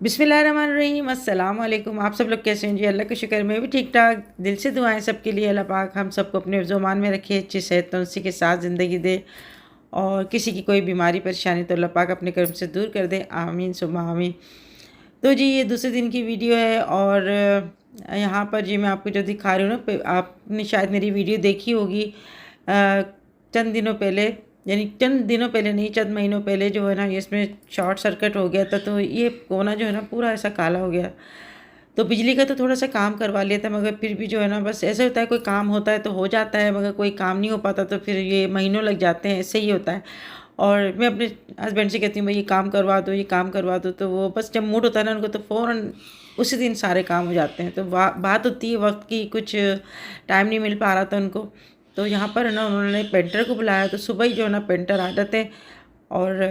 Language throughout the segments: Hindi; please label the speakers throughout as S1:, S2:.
S1: बिस्मिल्लाहिर्रहमानिर्रहीम अस्सलाम वालेकुम। आप सब लोग कैसे हैं जी? अल्लाह का शुक्र मैं भी ठीक ठाक। दिल से दुआएं सबके लिए। अल्लाह पाक हम सबको अपने ज़ुबान में रखे, अच्छी सेहत तंदुरुस्ती के साथ ज़िंदगी दे और किसी की कोई बीमारी परेशानी तो अल्लाह पाक अपने कर्म से दूर कर दे। आमीन सुम्मा आमीन। तो जी ये दूसरे दिन की वीडियो है और यहाँ पर जी मैं आपको जो दिखा रही हूँ ना, आपने शायद मेरी वीडियो देखी होगी चंद दिनों पहले, यानी चंद दिनों पहले नहीं, चंद महीनों पहले जो है ना, ये इसमें शॉर्ट सर्किट हो गया था, तो ये कोना जो है ना पूरा ऐसा काला हो गया। तो बिजली का तो थोड़ा सा काम करवा लिया था, मगर फिर भी जो है ना, बस ऐसे होता है, कोई काम होता है तो हो जाता है, मगर कोई काम नहीं हो पाता तो फिर ये महीनों लग जाते हैं, ऐसे ही होता है। और मैं अपने हस्बैंड से कहती हूँ भाई ये काम करवा दो, ये काम करवा दो, तो वो बस जब मूड होता है ना उनको तो फ़ौरन उसी दिन सारे काम हो जाते हैं। तो बात होती है वक्त की, कुछ टाइम नहीं मिल पा रहा था उनको। तो यहाँ पर है ना उन्होंने पेंटर को बुलाया, तो सुबह ही जो है ना पेंटर आ जाते हैं। और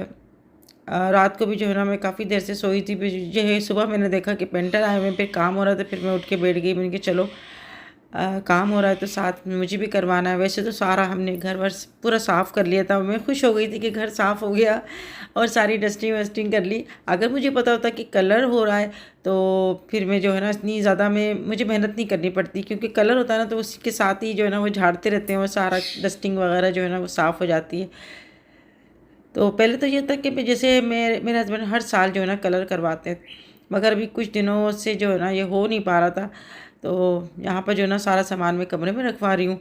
S1: रात को भी जो है ना मैं काफ़ी देर से सोई थी, फिर जो है सुबह मैंने देखा कि पेंटर आए हुए हैं, फिर काम हो रहा था, फिर मैं उठ के बैठ गई। मैंने कहा चलो काम हो रहा है तो साथ में मुझे भी करवाना है। वैसे तो सारा हमने घर वर पूरा साफ़ कर लिया था, मैं खुश हो गई थी कि घर साफ़ हो गया और सारी डस्टिंग वस्टिंग कर ली। अगर मुझे पता होता कि कलर हो रहा है तो फिर मैं जो है ना इतनी ज़्यादा मुझे मेहनत नहीं करनी पड़ती, क्योंकि कलर होता है ना तो उसके साथ ही जो है ना वो झाड़ते रहते हैं, वो सारा डस्टिंग वगैरह जो है ना वो साफ़ हो जाती है। तो पहले तो ये था कि जैसे मेरे हस्बैंड हर साल जो है ना कलर करवाते हैं, मगर अभी कुछ दिनों से जो है ना ये हो नहीं पा रहा था। तो यहाँ पर जो है ना सारा सामान मैं कमरे में रखवा रही हूँ।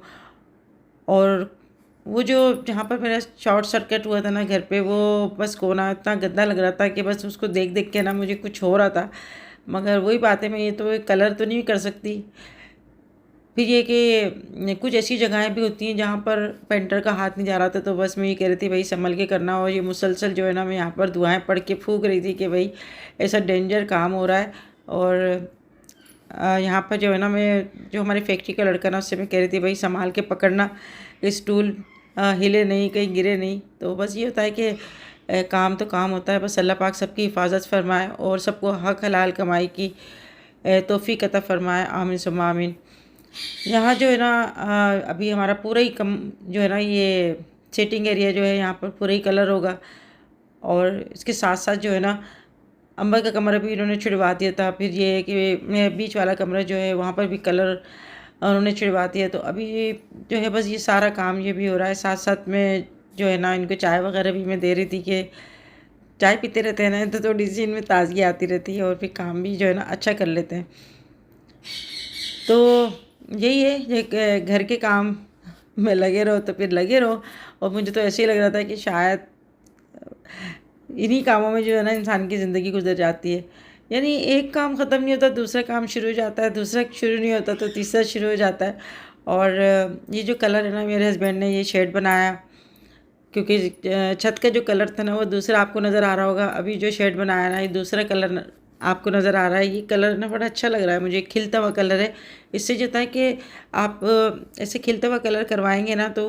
S1: और वो जो जहाँ पर मेरा शॉर्ट सर्किट हुआ था ना घर पे, वो बस कोना इतना गंदा लग रहा था कि बस उसको देख देख के ना मुझे कुछ हो रहा था। मगर वही बात है, मैं ये तो कलर तो नहीं कर सकती। फिर ये कि कुछ ऐसी जगहें भी होती हैं जहाँ पर पेंटर का हाथ नहीं जा रहा था, तो बस मैं ये कह रही थी भाई संभल के करना। और ये मुसलसल जो है ना मैं यहाँ पर दुआएं पढ़ के फूंक रही थी कि भाई ऐसा डेंजर काम हो रहा है। और यहाँ पर जो है ना मैं, जो हमारी फैक्ट्री का लड़का ना, उससे मैं कह रही थी भाई संभाल के पकड़ना, स्टूल हिले नहीं, कहीं गिरे नहीं। तो बस ये होता है कि काम तो काम होता है। बस अल्लाह पाक सबकी हिफाजत फरमाए और सबको हक हलाल कमाई की तौफीक अता फरमाए। आमीन सुम्मा आमीन। यहाँ जो है ना अभी हमारा पूरा ही कम जो है ना, ये सिटिंग एरिया जो है यहाँ पर पूरा ही कलर होगा। और इसके साथ साथ जो है ना अंबर का कमरा भी इन्होंने छिड़वा दिया था। फिर ये है कि मैं बीच वाला कमरा जो है वहाँ पर भी कलर उन्होंने छिड़वा दिया। तो अभी ये जो है बस ये सारा काम ये भी हो रहा है। साथ साथ में जो है ना इनको चाय वगैरह भी मैं दे रही थी कि चाय पीते रहते हैं ना तो थोड़ी सी इनमें ताजगी आती रहती है और फिर काम भी जो है ना अच्छा कर लेते हैं। तो यही है, ये घर के काम में लगे रहो तो फिर लगे रहो। और मुझे तो ऐसे ही लग रहा था कि शायद इन्हीं कामों में जो है ना इंसान की ज़िंदगी गुजर जाती है। यानी एक काम ख़त्म नहीं होता, दूसरा काम शुरू हो जाता है, दूसरा शुरू नहीं होता तो तीसरा शुरू हो जाता है। और ये जो कलर है ना, मेरे हस्बैंड ने ये शेड बनाया, क्योंकि छत का जो कलर था ना वो दूसरा आपको नज़र आ रहा होगा। अभी जो शेड बनाया ना ये दूसरा कलर आपको नज़र आ रहा है। ये कलर ना बड़ा अच्छा लग रहा है मुझे, खिलता हुआ कलर है। इससे जो है कि आप ऐसे खिलता हुआ कलर करवाएंगे ना तो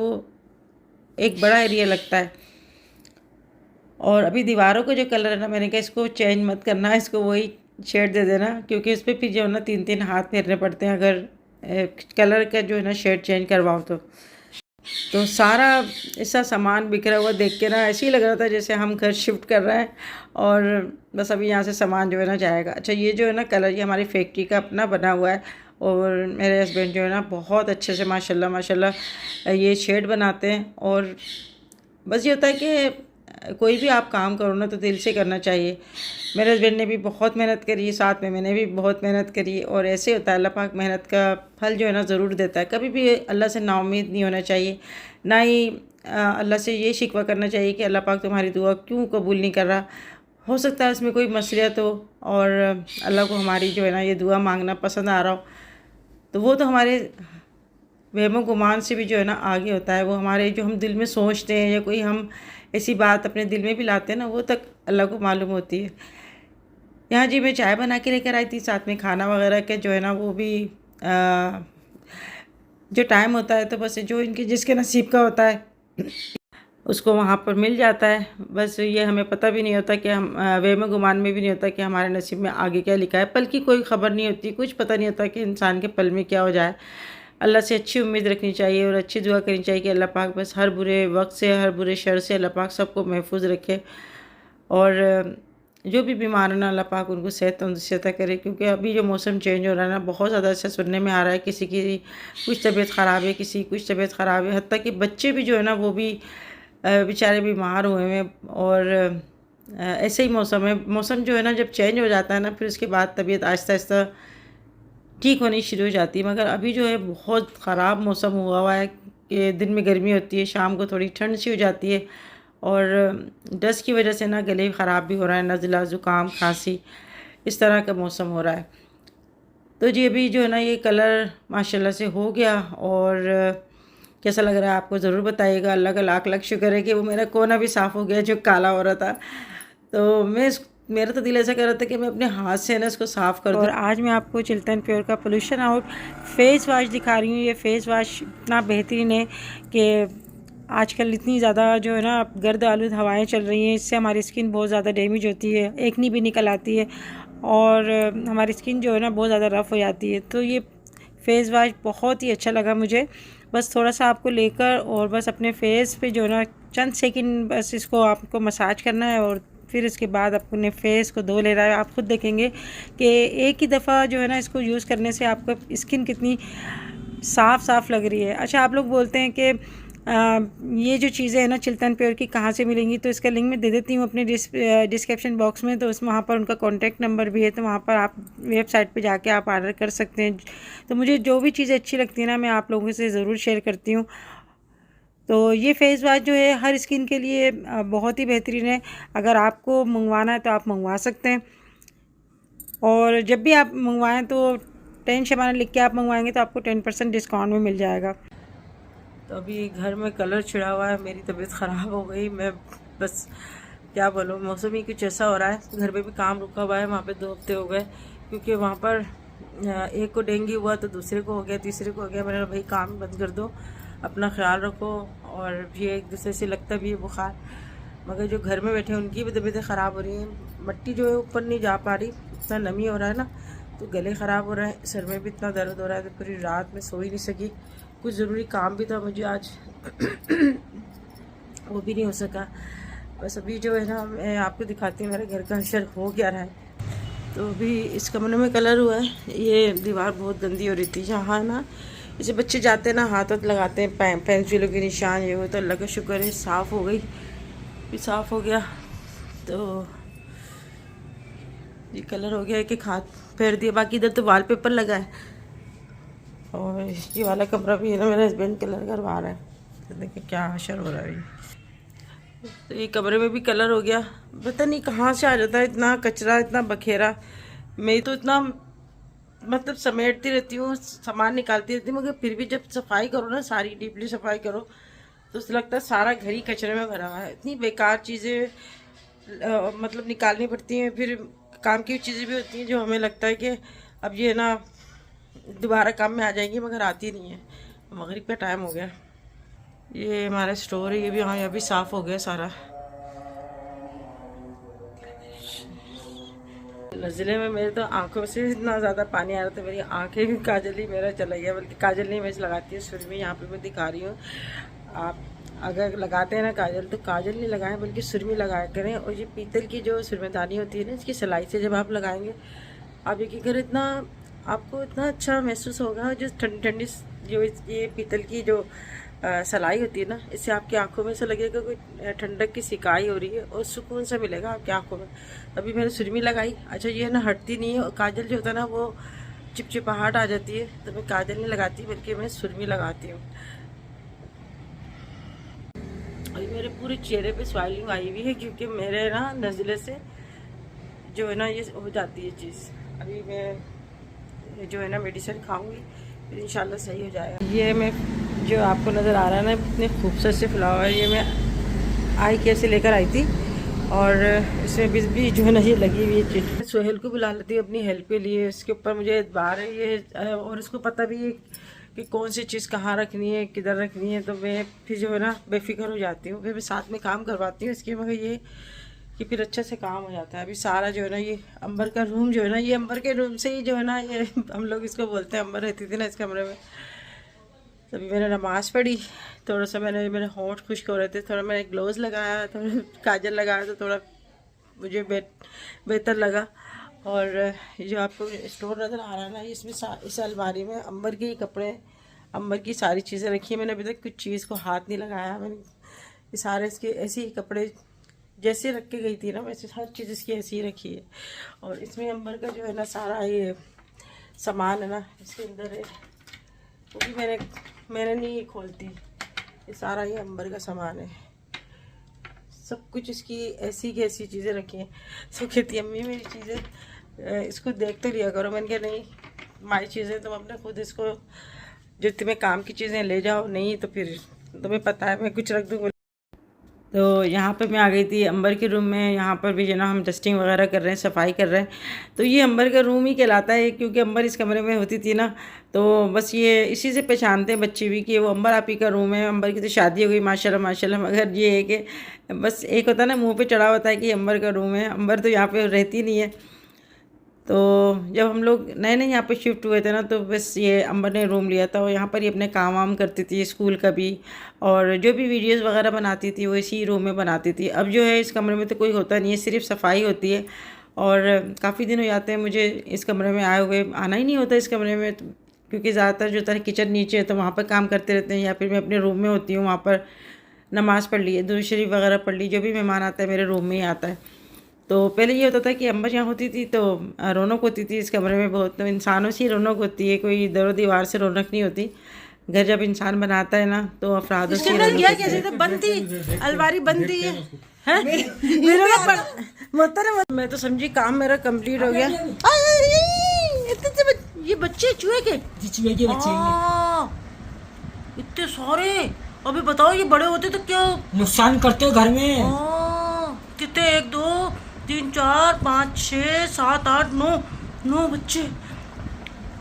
S1: एक बड़ा एरिया लगता है। और अभी दीवारों को जो कलर है ना, मैंने कहा इसको चेंज मत करना, इसको वही शेड दे देना, क्योंकि इस पर फिर जो है ना 3-3 हाथ फेरने पड़ते हैं अगर कलर का जो है ना शेड चेंज करवाओ तो सारा ऐसा सामान बिखरा हुआ देख के ना ऐसे ही लग रहा था जैसे हम घर शिफ्ट कर रहे हैं और बस अभी यहाँ से सामान जो है ना जाएगा। अच्छा ये जो है ना कलर, ये हमारी फैक्ट्री का अपना बना हुआ है। और मेरे हस्बैंड जो है ना बहुत अच्छे से माशाल्लाह माशाल्लाह ये शेड बनाते हैं। और बस ये होता है कि कोई भी आप काम करो ना तो दिल से करना चाहिए। मेरे हस्बैंड ने भी बहुत मेहनत करी, साथ में मैंने भी बहुत मेहनत करी। और ऐसे होता है, अल्लाह पाक मेहनत का फल जो है ना ज़रूर देता है। कभी भी अल्लाह से नाउम्मीद नहीं होना चाहिए, ना ही अल्लाह से ये शिकवा करना चाहिए कि अल्लाह पाक तुम्हारी दुआ क्यों कबूल नहीं कर रहा। हो सकता है उसमें कोई मसलियत हो और अल्लाह को हमारी जो है ना ये दुआ मांगना पसंद आ रहा हो, तो वो तो हमारे वहमो गुमान से भी जो है ना आगे होता है। वो हमारे जो हम दिल में सोचते हैं या कोई हम ऐसी बात अपने दिल में भी लाते हैं ना, वो तक अल्लाह को मालूम होती है। यहाँ जी मैं चाय बना के लेकर आई थी, साथ में खाना वगैरह के जो है ना वो भी जो टाइम होता है तो बस जो इनके जिसके नसीब का होता है उसको वहाँ पर मिल जाता है। बस ये हमें पता भी नहीं होता कि हम वहम गुमान में भी नहीं होता कि हमारे नसीब में आगे क्या लिखा है। पल की कोई ख़बर नहीं होती, कुछ पता नहीं होता कि इंसान के पल में क्या हो जाए। अल्लाह से अच्छी उम्मीद रखनी चाहिए और अच्छी दुआ करनी चाहिए कि अल्लाह पाक बस हर बुरे वक्त से, हर बुरे शर से अल्लाह पाक सबको महफूज रखे। और जो भी बीमार है ना, अल्लाह पाक उनको सेहत तंदुरुस्ती अता करे। क्योंकि अभी जो मौसम चेंज हो रहा है ना, बहुत ज़्यादा ऐसा सुनने में आ रहा है, किसी की कुछ तबीयत ख़राब है, किसी की कुछ तबीयत ख़राब है, हत्ता कि बच्चे भी जो है ना वो भी बेचारे बीमार हुए हैं। और ऐसे ही मौसम है, मौसम जो है ना जब चेंज हो जाता है ना, फिर उसके बाद तबीयत आहिस्ता आहिस्ता ठीक होनी शुरू हो जाती है। मगर अभी जो है बहुत ख़राब मौसम हुआ है कि दिन में गर्मी होती है, शाम को थोड़ी ठंड सी हो जाती है, और डस्ट की वजह से ना गले ख़राब भी हो रहा है, नज़ला, ज़ुकाम, खांसी, इस तरह का मौसम हो रहा है। तो जी अभी जो है ना ये कलर माशाल्लाह से हो गया। और कैसा लग रहा है आपको ज़रूर बताइएगा। अल्लाह का लाख लाख शुक्र है कि वो मेरा कोना भी साफ़ हो गया जो काला हो रहा था। तो मेरा तो दिल ऐसा कर रहा था कि मैं अपने हाथ से ना इसको साफ़ कर दूँ। और आज मैं आपको चिल्तन प्योर का पोल्यूशन आउट फेस वाश दिखा रही हूँ। ये फेस वाश इतना बेहतरीन है कि आजकल इतनी ज़्यादा जो है ना गर्द आलूद हवाएं चल रही हैं, इससे हमारी स्किन बहुत ज़्यादा डैमेज होती है, एक्नी भी निकल आती है, और हमारी स्किन जो है ना बहुत ज़्यादा रफ़ हो जाती है। तो ये फेस वाश बहुत ही अच्छा लगा मुझे। बस थोड़ा सा आपको लेकर और बस अपने फेस पे जो है ना चंद सेकंड बस इसको आपको मसाज करना है, और फिर इसके बाद अपने फेस को धो ले रहा है। आप खुद देखेंगे कि एक ही दफ़ा जो है ना इसको यूज़ करने से आपका स्किन कितनी साफ़ लग रही है। अच्छा, आप लोग बोलते हैं कि ये जो चीज़ें हैं ना चिल्तन प्योर की कहाँ से मिलेंगी, तो इसका लिंक मैं दे देती हूँ अपने डिस्क्रिप्शन बॉक्स में। तो उसमें वहाँ पर उनका कॉन्टैक्ट नंबर भी है, तो वहाँ पर आप वेबसाइट पे जाके आप ऑर्डर कर सकते हैं। तो मुझे जो भी चीज़ें अच्छी लगती है ना, मैं आप लोगों से ज़रूर शेयर करती हूँ। तो ये फेस वॉश जो है हर स्किन के लिए बहुत ही बेहतरीन है। अगर आपको मंगवाना है तो आप मंगवा सकते हैं, और जब भी आप मंगवाएं तो 10 शबाना लिख के आप मंगवाएंगे तो आपको 10% डिस्काउंट में मिल जाएगा। तो अभी घर में कलर छिड़ा हुआ है, मेरी तबीयत ख़राब हो गई। मैं बस क्या बोलूँ, मौसम ही कुछ ऐसा हो रहा है। घर में भी काम रुका हुआ है, वहाँ पे 2 हफ्ते हो गए, क्योंकि वहाँ पर एक को डेंगू हुआ तो दूसरे को हो गया, तीसरे को हो गया। मैंने कहा भाई काम बंद कर दो, अपना ख्याल रखो। और भी एक दूसरे से लगता भी है बुखार, मगर जो घर में बैठे हैं उनकी भी तबीयतें ख़राब हो रही हैं। मिट्टी जो है ऊपर नहीं जा पा रही, इतना नमी हो रहा है ना, तो गले ख़राब हो रहा है, सर में भी इतना दर्द हो रहा है। तो पूरी रात में सो ही नहीं सकी। कुछ ज़रूरी काम भी था मुझे आज वो भी नहीं हो सका। बस अभी जो है ना मैं आपको दिखाती हूँ, मेरे घर का अशर हो क्या रहा है। तो अभी इस कमरे में कलर हुआ है। ये दीवार बहुत गंदी हो रही थी, यहाँ ना जैसे बच्चे जाते हैं ना हाथ हाथ लगाते हैं, पेंसिलों के निशान ये हो, तो अल्लाह का शुक्र है साफ़ हो गई, भी साफ़ हो गया। तो ये कलर हो गया, एक हाथ फेर दिया। बाकी इधर तो वॉलपेपर लगा है, और ये वाला कमरा भी है ना मेरा हस्बैंड कलर करवा रहा है। तो देखिए क्या अशर हो रहा है। तो ये कमरे में भी कलर हो गया, पता नहीं कहाँ से आ जाता है इतना कचरा, इतना बखेरा। मैं तो इतना मतलब समेटती रहती हूँ, सामान निकालती रहती हूँ, मगर फिर भी जब सफाई करो ना, सारी डीपली सफाई करो, तो उससे लगता है सारा घर ही कचरे में भरा हुआ है। इतनी बेकार चीज़ें मतलब निकालनी पड़ती हैं। फिर काम की चीज़ें भी होती हैं जो हमें लगता है कि अब ये ना दोबारा काम में आ जाएंगी, मगर आती नहीं है। मगरिब का टाइम हो गया। ये हमारा स्टोर है, ये भी हाँ, ये भी साफ़ हो गया सारा। नज़ले में मेरे तो आंखों से इतना ज़्यादा पानी आ रहा था, मेरी आंखें भी, काजल ही मेरा चला गया। बल्कि काजल नहीं मैं लगाती हूँ सुरमी, यहाँ पे मैं दिखा रही हूँ। आप अगर लगाते हैं ना काजल, तो काजल नहीं लगाएं बल्कि सुरमी लगाया करें। और ये पीतल की जो सुरमदानी होती है ना, इसकी सिलाई से जब आप लगाएंगे, आप यकीन करें इतना आपको इतना अच्छा महसूस होगा। जो ठंडी ठंडी जो ये पीतल की जो सलाई होती है ना, इससे आपकी आंखों में ऐसा लगेगा कोई ठंडक की सिकाई हो रही है, और सुकून सा मिलेगा आपकी आंखों में। अभी मैंने सुरमी लगाई। अच्छा, ये ना हटती नहीं है, और काजल जो होता है ना वो चिपचिपाहट आ जाती है, तो मैं काजल नहीं लगाती बल्कि मैं सुरमी लगाती हूँ। और मेरे पूरे चेहरे पे स्वाइलिंग आई हुई है, क्योंकि मेरे ना नज़ले से जो है ना ये हो जाती है चीज़। अभी मैं जो है ना मेडिसिन खाऊंगी, फिर इंशाल्लाह सही हो जाएगा। ये मैं जो आपको नज़र आ रहा है ना, इतने खूबसूरत से फ्लावर, ये मैं आई केयर से लेकर आई थी, और इसमें भी जो है ना ये लगी हुई है चिट। सोहेल को बुला लेती हूँ अपनी हेल्प के लिए, इसके ऊपर मुझे एतबार है ये, और इसको पता भी है कि कौन सी चीज़ कहाँ रखनी है, किधर रखनी है। तो मैं फिर जो है ना बेफिक्र हो जाती हूँ, फिर मैं साथ में काम करवाती हूँ इसके, मगर ये कि फिर अच्छे से काम हो जाता है। अभी सारा जो है ना ये अंबर का रूम जो है ना, ये अंबर के रूम से ही जो है ना ये हम लोग इसको बोलते हैं, अंबर रहती थी ना इस कमरे में। तभी मैंने नमाज़ पढ़ी, थोड़ा सा मेरे होंठ खुश्क हो रहे थे, थोड़ा मैंने ग्लोव्स लगाया, थोड़ा काजल लगाया, तो थोड़ा मुझे बेहतर लगा। और ये जो आपको स्टोर नज़र आ रहा है ना, इसमें इस अलमारी में अंबर के कपड़े, अंबर की सारी चीज़ें रखी है। मैंने अभी तक कुछ चीज़ को हाथ नहीं लगाया। मैंने ये सारे इसके ऐसे ही कपड़े जैसे रख के गई थी ना, वैसे हर चीज़ इसकी ऐसी ही रखी है। और इसमें अंबर का जो है ना सारा ये सामान है ना, इसके अंदर है, वो भी मैंने नहीं खोलती। ये सारा ये अंबर का सामान है, सब कुछ इसकी ऐसी की ऐसी चीज़ें रखी हैं। सब कहती अम्मी मेरी चीज़ें इसको देख तो लिया करो। मैंने कहा नहीं, हमारी चीज़ें तुम अपने खुद इसको, जो तुम्हें काम की चीज़ें ले जाओ, नहीं तो फिर तुम्हें पता है मैं कुछ रख दूँगी। तो यहाँ पे मैं आ गई थी अंबर के रूम में। यहाँ पर भी जो ना हम डस्टिंग वगैरह कर रहे हैं, सफाई कर रहे हैं। तो ये अंबर का रूम ही कहलाता है, क्योंकि अंबर इस कमरे में होती थी ना, तो बस ये इसी से पहचानते हैं बच्चे भी कि वो अंबर आप ही का रूम है। अंबर की तो शादी हो गई माशाल्लाह माशाल्लाह, मगर ये है कि बस एक होता है ना मुँह पे चढ़ा होता है कि अंबर का रूम है। अंबर तो यहाँ पर रहती नहीं है। तो जब हम लोग नए नए यहाँ पे शिफ्ट हुए थे ना, तो बस ये अंबर ने रूम लिया था और यहाँ पर ही अपने काम वाम करती थी, स्कूल का भी, और जो भी वीडियोस वगैरह बनाती थी वो इसी रूम में बनाती थी। अब जो है इस कमरे में तो कोई होता नहीं है, सिर्फ सफाई होती है। और काफ़ी दिन हो जाते हैं मुझे इस कमरे में आए हुए, आना ही नहीं होता इस कमरे में, क्योंकि ज़्यादातर जो होता है किचन नीचे है, तो वहाँ पर काम करते रहते हैं, या फिर मैं अपने रूम में होती हूँ, वहाँ पर नमाज़ पढ़ ली, दुरूद शरीफ वगैरह पढ़ ली। जो भी मेहमान आता है मेरे रूम में ही आता है। तो पहले ये होता था कि अंबर यहाँ होती थी तो रौनक होती थी इस कमरे में बहुत। तो इंसानों से ही रौनक होती है, कोई दरो दीवार से रौनक नहीं होती। घर जब इंसान बनाता है ना, तो अफराद से कैसे तो बंद थी, अलमारी बंद थी है मैं तो समझी काम मेरा कंप्लीट हो गया। ये बच्चे चूहे के बच्चे इतने सारे। अभी बताओ ये बड़े होते तो क्या
S2: नुकसान करते हो घर में।
S1: कितने, 1 2 3 4 5 6 7 8 9 बच्चे।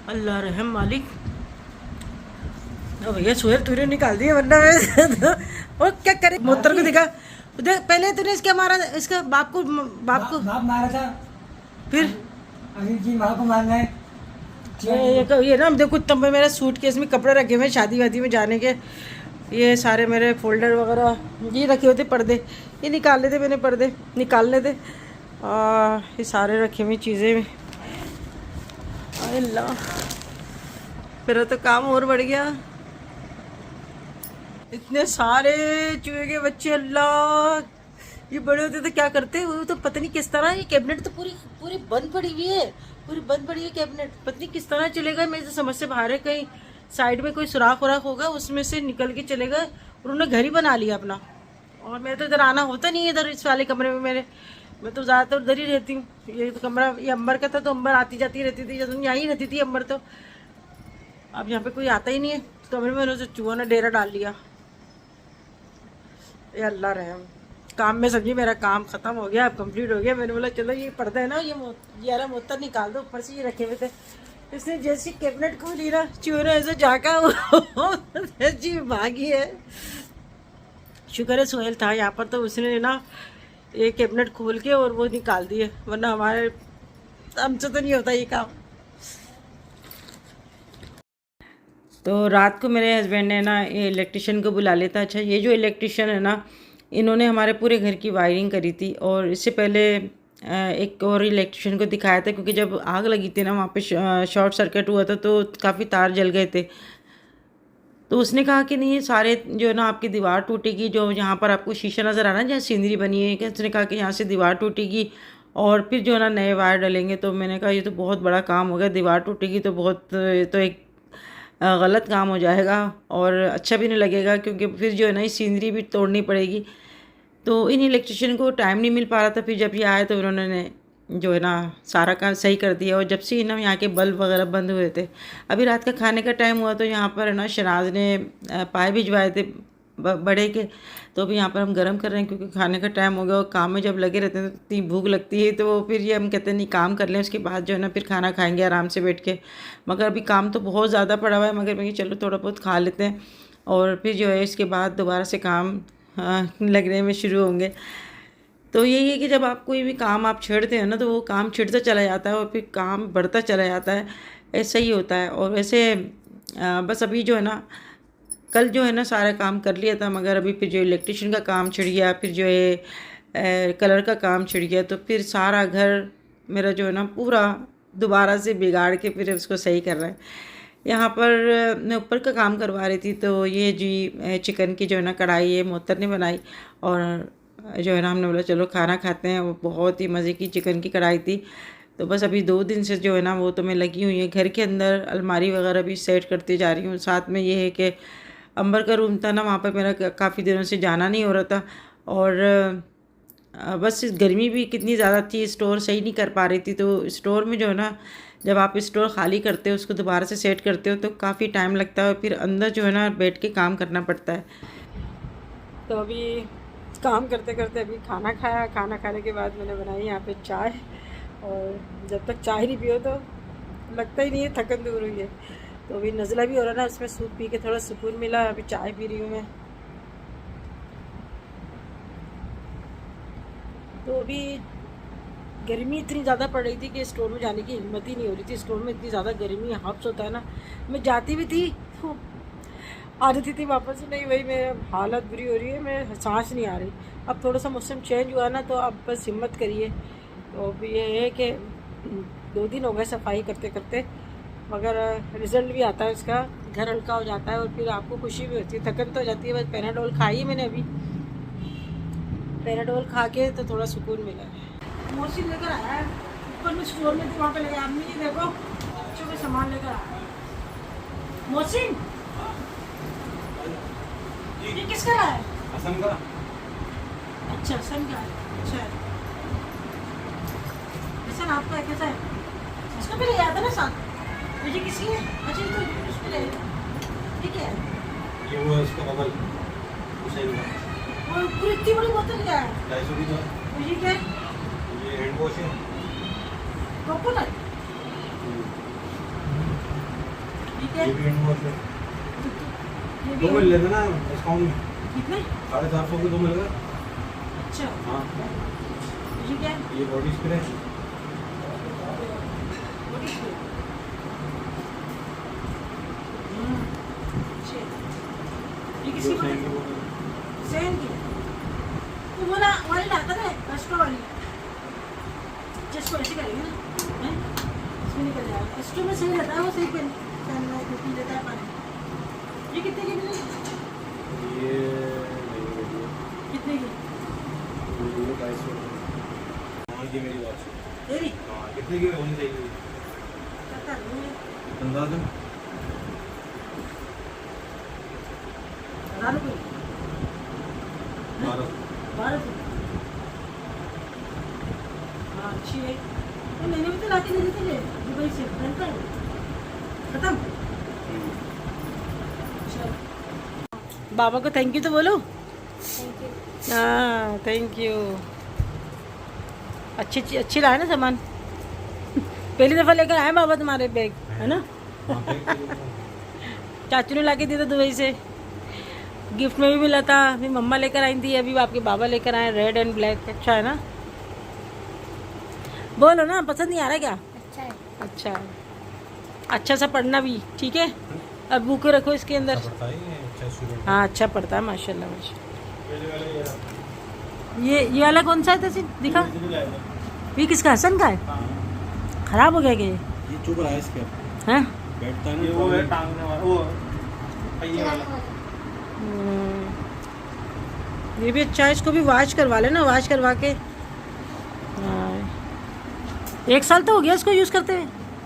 S1: अल्लाह रहम मालिक। भैया सुहेल तूने निकाल दिया, वरना मैं और क्या करे। मोहतर को दिखा उधर, पहले तूने इसके मारा, इसका बाप को
S2: बाप मारा था,
S1: फिर
S2: अभी जी माँ को मारना है।
S1: ये ना देखो, तब मेरा सूट केस में कपड़े रखे हुए शादी वादी में जाने के। ये सारे मेरे फोल्डर वगैरह ये रखे होते, पर्दे ये निकाल लेते, मैंने पर्दे निकालने थे। ये सारे रखे हुई चीज़ें। अल्लाह, मेरा तो काम और बढ़ गया। इतने सारे चूहे के बच्चे, अल्लाह। ये बड़े होते तो क्या करते, वो तो पता नहीं किस तरह। ये कैबिनेट तो पूरी बंद पड़ी हुई है, पूरी बंद पड़ी है कैबिनेट। पता नहीं किस तरह चलेगा, मेरे तो समझ से बाहर है। कहीं साइड में कोई सुराख वराख होगा, उसमें से निकल के चलेगा। उन्होंने घर ही बना लिया अपना। और मेरे तो इधर आना होता नहीं है, इधर इस वाले कमरे में मैं तो ज़्यादातर उधर ही रहती हूँ। ये तो कमरा ये अंबर का था, तो अंबर आती जाती रहती थी, जब यहाँ ही रहती थी अंबर। तो अब यहाँ पे कोई आता ही नहीं है कमरे में, उन्होंने चूहा ने डेरा डाल लिया। ये अल्लाह रहम। काम में समझी मेरा काम ख़त्म हो गया, अब कंप्लीट हो गया। मैंने बोला चलो ये पर्दा है ना, ये वाला मोतर निकाल दो, ऊपर से ये रखे हुए थे। इसने जैसी कैबिनेट खोली ना, चूहे ने ऐसे झाँका जी भागी है। शुक्र है सुहेल था यहाँ पर, तो उसने ना ये कैबिनेट खोल के और वो निकाल दिए, वरना हमसे तो नहीं होता ये काम। तो रात को मेरे हस्बैंड ने ना ये इलेक्ट्रिशियन को बुला लेता। अच्छा, ये जो इलेक्ट्रिशियन है ना, इन्होंने हमारे पूरे घर की वायरिंग करी थी। और इससे पहले एक और इलेक्ट्रिशियन को दिखाया था, क्योंकि जब आग लगी थी ना वहाँ पे शॉर्ट सर्किट हुआ था, तो काफ़ी तार जल गए थे। तो उसने कहा कि नहीं, सारे जो है ना आपकी दीवार टूटेगी, जो यहाँ पर आपको शीशा नज़र आ रहा है जहाँ सीनरी बनी है, कि उसने कहा कि यहाँ से दीवार टूटेगी और फिर जो है ना नए वायर डलेंगे। तो मैंने कहा ये तो बहुत बड़ा काम हो गया, दीवार टूटेगी तो बहुत, तो एक गलत काम हो जाएगा और अच्छा भी नहीं लगेगा, क्योंकि फिर जो है ना सीनरी भी तोड़नी पड़ेगी। तो इन इलेक्ट्रिशियन को टाइम नहीं मिल पा रहा था। फिर जब ये आए तो उन्होंने जो है ना सारा काम सही कर दिया। और जब से ना यहाँ के बल्ब वगैरह बंद हुए थे, अभी रात का खाने का टाइम हुआ, तो यहाँ पर है ना शनाज ने पाए भिजवाए थे बड़े के, तो अभी यहाँ पर हम गर्म कर रहे हैं, क्योंकि खाने का टाइम हो गया। और काम में जब लगे रहते हैं तो इतनी भूख लगती है, तो फिर ये हम कहते हैं नहीं काम कर लें, उसके बाद जो है ना फिर खाना खाएंगे आराम से बैठ के। मगर अभी काम तो बहुत ज़्यादा पड़ा हुआ है, मगर मैं चलो थोड़ा बहुत खा लेते हैं और फिर जो है इसके बाद दोबारा से काम लगने में शुरू होंगे। तो यही है कि जब आप कोई भी काम आप छेड़ते हैं ना, तो वो काम छिड़ता चला जाता है और फिर काम बढ़ता चला जाता है, ऐसा ही होता है। और वैसे बस अभी जो है ना, कल जो है ना सारा काम कर लिया था, मगर अभी फिर जो इलेक्ट्रिशियन का काम छिड़ गया, फिर जो है कलर का काम छिड़ गया, तो फिर सारा घर मेरा जो है ना पूरा दोबारा से बिगाड़ के फिर उसको सही कर रहा है। यहाँ पर मैं ऊपर का काम करवा रही थी, तो ये जी चिकन की जो है ना कढ़ाई है मोहतर ने बनाई, और जो है ना हमने बोला चलो खाना खाते हैं। वो बहुत ही मज़े की चिकन की कढ़ाई थी। तो बस अभी 2 दिन से जो है ना वो तो मैं लगी हुई है, घर के अंदर अलमारी वगैरह भी सेट करती जा रही हूँ। साथ में ये है कि अंबर का रूम था ना, वहाँ पर मेरा काफ़ी दिनों से जाना नहीं हो रहा था, और बस गर्मी भी कितनी ज़्यादा थी, स्टोर सही नहीं कर पा रही थी। तो स्टोर में जो है ना, जब आप स्टोर खाली करते हो उसको दोबारा से सेट करते हो तो काफ़ी टाइम लगता है, और फिर अंदर जो है ना बैठ के काम करना पड़ता है। तो अभी काम करते करते अभी खाना खाया। खाना खाने के बाद मैंने बनाई यहाँ पे चाय, और जब तक चाय नहीं पियो तो लगता ही नहीं है थकन दूर हुई है। तो अभी नज़ला भी हो रहा ना, उसमें सूप पी के थोड़ा सुकून मिला। अभी चाय पी रही हूँ मैं। तो अभी गर्मी इतनी ज़्यादा पड़ रही थी कि स्टोर में जाने की हिम्मत ही नहीं हो रही थी। स्टोर में इतनी ज़्यादा गर्मी हब्स होता है ना, मैं जाती भी थी तो आ रही थी वापस, नहीं वही मेरा हालत बुरी हो रही है, मैं सांस नहीं आ रही। अब थोड़ा सा मौसम चेंज हुआ ना, तो अब बस हिम्मत करिए। तो अब ये है कि 2 दिन हो गए सफाई करते करते, मगर रिज़ल्ट भी आता है उसका, घर हल्का हो जाता है और फिर आपको खुशी भी होती है। थकन तो हो जाती है, बस पैराडोल खाई है मैंने अभी, पैराडोल खा के तो थोड़ा सुकून मिला है। मोहसिन लेकर आया है, ऊपर में स्टोर में थी, वहाँ पे लगा। अम्मी जी देखो बच्चों का सामान लेकर आया है। मोहसिन ये किसका है?
S3: हसन का।
S1: अच्छा हसन का है। अच्छा है। हसन आपका है? कैसा है? इसको भी ले आता ना साथ। मुझे किसी है? अच्छा ये तो उसमें ले ठीक है।
S3: ये वो है उसका बगल हुसैन का।
S1: और पूरी इतनी बड़ी बोतल क्या है?
S3: 250 की।
S1: तो ये क्या है?
S3: ये हैंड वॉश है।
S1: कोकोनट। ठीक है।
S3: ये भी हैंड वॉश है।
S1: ये
S3: दो
S1: भी
S3: मिल लेना ना डिस्काउंट में।
S1: कितने?
S3: 450 के 2 मिलेगा।
S1: अच्छा
S3: हाँ
S1: ये क्या है?
S3: ये बॉडी स्प्रे।
S1: बड़ी सी। अच्छे। ये किसकी
S3: जो सैन की
S1: बोतल?
S3: बोतल।
S1: सेन की। तो बोला वाली लाता ना, एस्ट्रो वाली। जिसको ऐसे करेंगे ना, हैं? इसमें निकल जाएगा। एस्ट्रो में सही रहता है, वो सही पहनना है, पी लेता है पानी। ये कितने की मिली?
S3: ये
S1: कितने की?
S3: 250। हाँ ये मेरी वॉच है।
S1: तेरी?
S3: हाँ कितने की होनी चाहिए?
S1: पता नहीं।
S3: अंदाज़ा
S1: 12 रुपये।
S3: 12।
S1: 12 रुपये। हाँ अच्छी है। तो मैंने भी तो लाके दे दी थी ले, दुबई से। पहनता है खत्म। बाबा को थैंक यू तो बोलो। हाँ थैंक यू। अच्छी लाए ना सामान। पहली दफ़ा लेकर आए बाबा तुम्हारे बैग, है ना? चाचू ने लाके दिया था दुबई से, गिफ्ट में भी मिला था। अभी मम्मा लेकर आई थी, अभी आपके बाबा लेकर आए, रेड एंड ब्लैक। अच्छा है ना? बोलो ना, पसंद नहीं आ रहा क्या?
S4: अच्छा है।
S1: अच्छा है। अच्छा सा पढ़ना भी ठीक है। अब बुक रखो इसके अंदर।
S3: पड़ता है ये अच्छा स्टूडेंट।
S1: हाँ अच्छा पढ़ता है माशाल्लाह माशाल्लाह। ये वाला कौन सा है तसीन दिखा? ये किसका? हसन का है? खराब हो गया क्या
S3: ये चुभ रहा है इसके।
S1: हैं?
S3: बैठता है ना, वो है टांगने वाला, वो पहिए वाला।
S1: ये भी अच्छा है, इसको भी वॉश करवा लेना, वॉश करवा के। हाँ 1 साल तो हो गया इसको यूज़ करते हुए।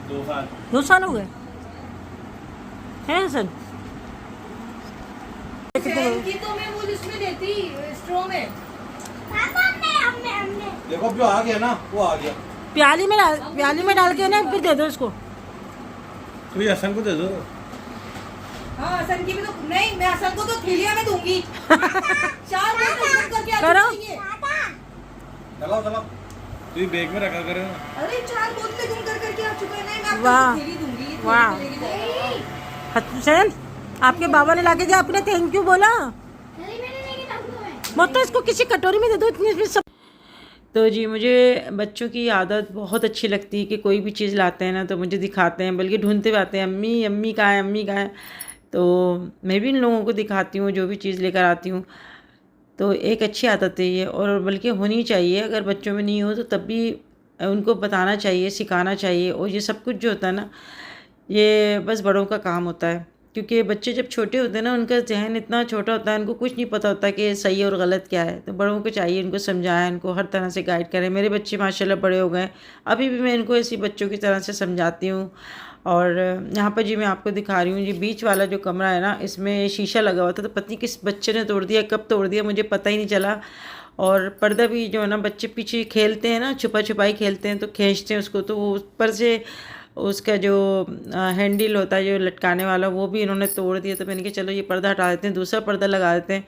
S3: 2 साल।
S1: 2 साल हो गए हैं हसन?
S4: की तो मैं वो इसमें देती स्ट्रॉ में। हमने
S3: देखो अब जो आ गया ना वो आ गया।
S1: प्याली में डाल के ना फिर दे दो इसको।
S3: तो ये हसन को दे दो।
S4: हाँ हसन की भी तो नहीं, मैं हसन को तो थैलिया में दूंगी। 4 बोतल करके आ
S1: करो।
S4: चुकी है।
S3: चलाओ चलाओ, तू बैग में रखा करे।
S4: अरे 4 बोतलें गुम करके आ चुका है। नहीं मैं
S1: वाह।
S4: आपको थैली दूंगी, थैली
S1: वाह।
S4: में लेके जाएगा।
S1: हुसैन आपके बाबा ने लाके दिया, आपने थैंक यू बोला मत, तो इसको किसी कटोरी में दे दो इतनी फिर सब। तो जी मुझे बच्चों की आदत बहुत अच्छी लगती है कि कोई भी चीज़ लाते हैं ना तो मुझे दिखाते हैं, बल्कि ढूंढते हुए आते हैं, अम्मी अम्मी कहाँ है, अम्मी कहाँ है। तो मैं भी इन लोगों को दिखाती हूँ जो भी चीज़ लेकर आती हूँ। तो एक अच्छी आदत है ये, और बल्कि होनी चाहिए। अगर बच्चों में नहीं हो तो तब भी उनको बताना चाहिए, सिखाना चाहिए। और ये सब कुछ जो होता है ना, ये बस बड़ों का काम होता है, क्योंकि बच्चे जब छोटे होते हैं ना, उनका जहन इतना छोटा होता है, उनको कुछ नहीं पता होता कि सही और गलत क्या है। तो बड़ों को चाहिए उनको समझाएं, उनको हर तरह से गाइड करें। मेरे बच्चे माशाल्लाह बड़े हो गए, अभी भी मैं इनको ऐसी बच्चों की तरह से समझाती हूँ। और यहाँ पर जी मैं आपको दिखा रही हूँ, जी बीच वाला जो कमरा है ना, इसमें शीशा लगा हुआ था, तो पता नहीं किस बच्चे ने तोड़ दिया, कब तोड़ दिया मुझे पता ही नहीं चला। और पर्दा भी जो है ना, बच्चे पीछे खेलते हैं ना, छुपा छुपाई खेलते हैं, तो खींचते हैं उसको, तो वो ऊपर से उसका जो हैंडल होता है जो लटकाने वाला, वो भी इन्होंने तोड़ दिया। तो मैंने कहा चलो ये पर्दा हटा देते हैं, दूसरा पर्दा लगा देते हैं।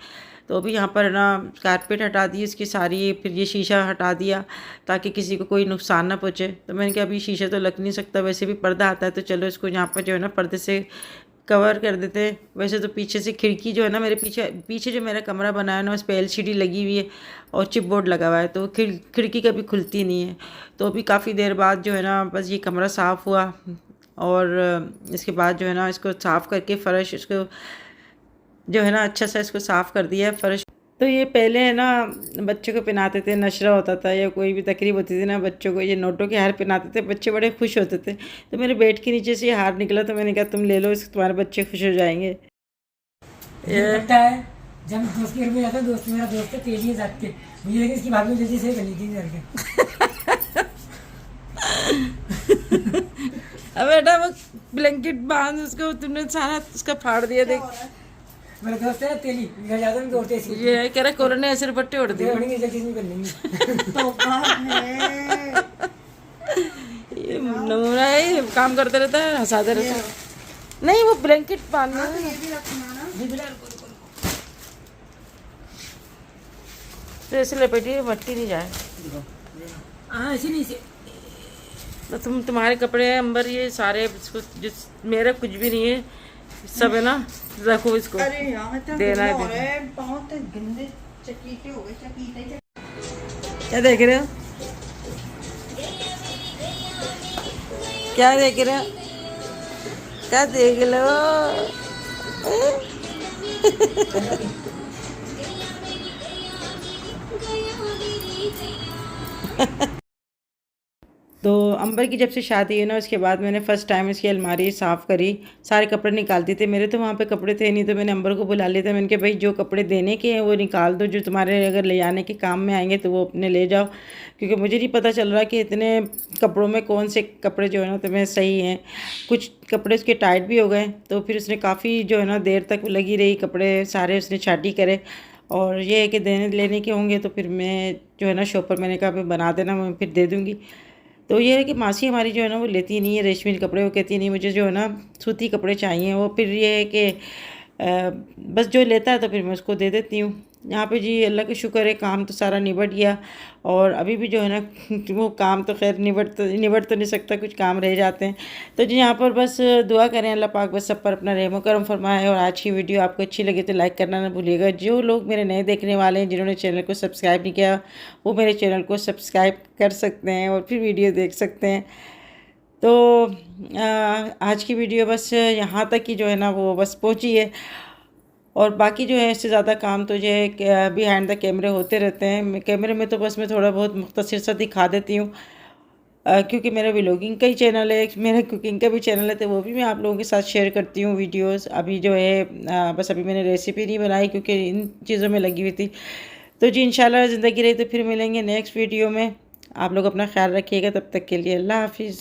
S1: तो अभी यहाँ पर ना कारपेट हटा दी इसकी सारी, फिर ये शीशा हटा दिया ताकि किसी को कोई नुकसान ना पहुँचे। तो मैंने कहा अभी शीशा तो लग नहीं सकता, वैसे भी पर्दा आता है, तो चलो इसको यहाँ पर जो है ना पर्दे से कवर कर देते हैं। वैसे तो पीछे से खिड़की जो है ना, मेरे पीछे पीछे जो मेरा कमरा बना है ना, उस पर एलसीडी लगी हुई है और चिपबोर्ड लगा हुआ है, तो खिड़की कभी खुलती नहीं है। तो अभी काफ़ी देर बाद जो है ना, बस ये कमरा साफ़ हुआ, और इसके बाद जो है ना, इसको साफ़ करके फ़र्श इसको जो है ना अच्छा सा इसको साफ़ कर दिया फ़र्श। तो ये पहले है ना बच्चों को पहनाते थे, नशरा होता था या कोई भी तकरीब होती थी ना, बच्चों को ये नोटों के हार पहनाते थे, बच्चे बड़े खुश होते थे। तो मेरे बेड के नीचे से ये हार निकला, तो मैंने कहा तुम ले लो इसको, तुम्हारे बच्चे खुश हो जाएंगे।
S2: ये लगता है जब दोस्त के घर में जाता है, दोस्त मेरा दोस्त है तेजी है जात के, मुझे लगे इसकी भाभी जल्दी से करनी थी करके।
S1: अब बेटा वो ब्लैंकेट बांध उसको, तुमने सारा उसका फाड़ दिया। देख
S2: मेरा दोस्त है तेली, घर जाता है दौड़ते इसकी,
S1: ये कह रहा कोरोना ऐसे पट्टे उड़ दिए।
S2: जल्दी करनी
S1: ये नमूना है, ये काम करते रहता है, हंसाते रहता है। नहीं वो ब्लैंकेट बांधना तो ऐसे लपेटिए मट्टी नहीं जाए।
S2: हाँ ऐसी नहीं से
S1: तो तुम्हारे कपड़े हैं अंबर, ये सारे इसको मेरा कुछ भी नहीं है, सब है ना, रखो इसको।
S4: अरे यार तो
S1: देना है,
S4: हो रहा है, बहुत गंदे चकीटे हो गए, चकीटे।
S1: क्या देख रहे हो, क्या देख रहे हो, क्या देख लो। तो अंबर की जब से शादी है ना, उसके बाद मैंने फ़र्स्ट टाइम इसकी अलमारी साफ़ करी, सारे कपड़े निकालती थी। मेरे तो वहाँ पे कपड़े थे नहीं, तो मैंने अंबर को बुला लिया था। मैंने कहा भाई जो कपड़े देने के हैं वो निकाल दो, जो तुम्हारे अगर ले जाने के काम में आएंगे तो वो अपने ले जाओ, क्योंकि मुझे नहीं पता चल रहा कि इतने कपड़ों में कौन से कपड़े जो है ना तुम्हें सही हैं। कुछ कपड़े उसके टाइट भी हो गए, तो फिर उसने काफ़ी जो है ना देर तक लगी रही, कपड़े सारे उसने छाटी करे। और ये है कि देने लेने के होंगे तो फिर मैं जो है ना शॉपर, मैंने कहा भाई बना देना, मैं फिर दे दूँगी। तो ये है कि मासी हमारी जो है ना वो लेती नहीं है रेशमी कपड़े, वो कहती नहीं मुझे जो है ना सूती कपड़े चाहिए। वो फिर ये है कि बस जो लेता है तो फिर मैं उसको दे देती हूँ। यहाँ पे जी अल्लाह का शुक्र है काम तो सारा निबट गया, और अभी भी जो है ना वो काम तो खैर निबट तो नहीं सकता, कुछ काम रह जाते हैं। तो जी यहाँ पर बस दुआ करें अल्लाह पाक बस सब पर अपना रहम करम फरमाए। और आज की वीडियो आपको अच्छी लगी तो लाइक करना ना भूलिएगा। जो लोग मेरे नए देखने वाले हैं, जिन्होंने चैनल को सब्सक्राइब नहीं किया, वो मेरे चैनल को सब्सक्राइब कर सकते हैं और फिर वीडियो देख सकते हैं। तो आज की वीडियो बस यहाँ तक ही जो है ना वो बस पहुँची है, और बाकी जो है इससे ज़्यादा काम तो जो है बिहाइंड द कैमरे होते रहते हैं। कैमरे में तो बस मैं थोड़ा बहुत मुख्तसर सा दिखा देती हूँ, क्योंकि मेरा व्लॉगिंग का ही चैनल है, मेरा कुकिंग का भी चैनल है, तो वो भी मैं आप लोगों के साथ शेयर करती हूँ वीडियोस। अभी जो है बस अभी मैंने रेसिपी नहीं बनाई क्योंकि इन चीज़ों में लगी हुई थी। तो जी इंशाल्लाह ज़िंदगी रही तो फिर मिलेंगे नेक्स्ट वीडियो में। आप लोग अपना ख्याल रखिएगा, तब तक के लिए अल्लाह हाफिज़।